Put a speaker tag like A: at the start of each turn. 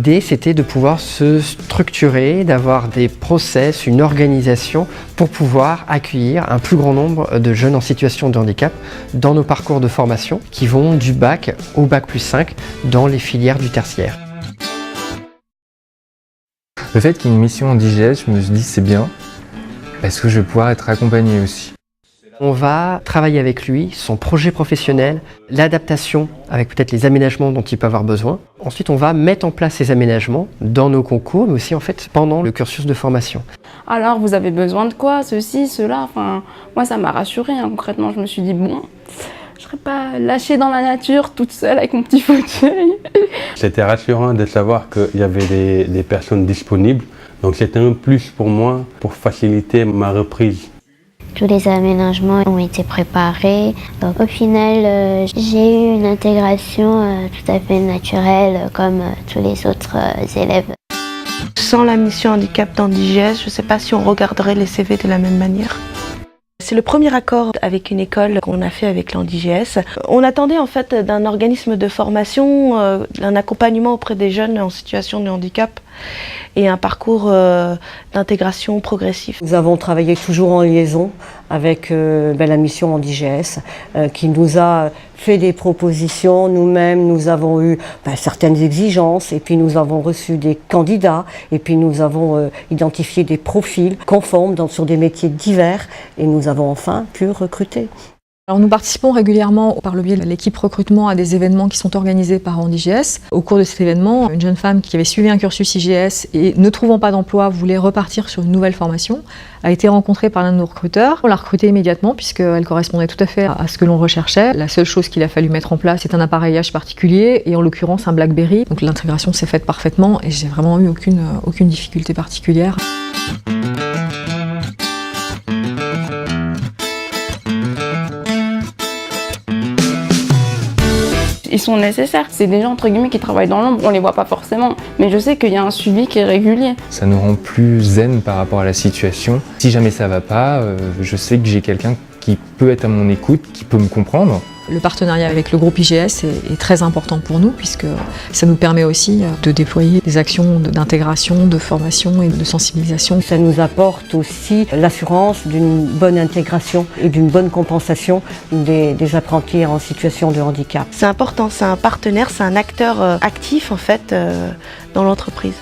A: L'idée, c'était de pouvoir se structurer, d'avoir des process, une organisation pour pouvoir accueillir un plus grand nombre de jeunes en situation de handicap dans nos parcours de formation qui vont du bac au bac+5 dans les filières du tertiaire.
B: Le fait qu'il y ait une mission en IGS, je me suis dit c'est bien, parce que je vais pouvoir être accompagné aussi.
A: On va travailler avec lui, son projet professionnel, l'adaptation avec peut-être les aménagements dont il peut avoir besoin. Ensuite, on va mettre en place ces aménagements dans nos concours, mais aussi en fait pendant le cursus de formation.
C: Alors, vous avez besoin de quoi? Ceci, cela. Enfin, moi, ça m'a rassurée. Concrètement, je me suis dit, bon, je ne serais pas lâchée dans la nature, toute seule avec mon petit fauteuil.
D: C'était rassurant de savoir qu'il y avait des personnes disponibles. Donc, c'était un plus pour moi pour faciliter ma reprise.
E: Tous les aménagements ont été préparés. Donc, au final, j'ai eu une intégration tout à fait naturelle comme tous les autres élèves.
F: Sans la mission handicap dans l'IGS, je ne sais pas si on regarderait les CV de la même manière. C'est le premier accord avec une école qu'on a fait avec l'IGS. On attendait en fait d'un organisme de formation, d'un accompagnement auprès des jeunes en situation de handicap et un parcours d'intégration progressif.
G: Nous avons travaillé toujours en liaison avec la mission en IGS qui nous a fait des propositions. Nous-mêmes, nous avons eu certaines exigences et puis nous avons reçu des candidats et puis nous avons identifié des profils conformes sur des métiers divers et nous avons enfin pu recruter.
H: Alors nous participons régulièrement par le biais de l'équipe recrutement à des événements qui sont organisés par IGS. Au cours de cet événement, une jeune femme qui avait suivi un cursus IGS et ne trouvant pas d'emploi voulait repartir sur une nouvelle formation, a été rencontrée par l'un de nos recruteurs. On l'a recrutée immédiatement puisqu'elle correspondait tout à fait à ce que l'on recherchait. La seule chose qu'il a fallu mettre en place, c'est un appareillage particulier et en l'occurrence un BlackBerry. Donc l'intégration s'est faite parfaitement et j'ai vraiment eu aucune difficulté particulière.
C: Ils sont nécessaires. C'est des gens entre guillemets qui travaillent dans l'ombre, on les voit pas forcément. Mais je sais qu'il y a un suivi qui est régulier.
B: Ça nous rend plus zen par rapport à la situation. Si jamais ça va pas, je sais que j'ai quelqu'un qui peut être à mon écoute, qui peut me comprendre.
H: Le partenariat avec le groupe IGS est très important pour nous puisque ça nous permet aussi de déployer des actions d'intégration, de formation et de sensibilisation.
G: Ça nous apporte aussi l'assurance d'une bonne intégration et d'une bonne compensation des apprentis en situation de handicap.
F: C'est important, c'est un partenaire, c'est un acteur actif en fait dans l'entreprise.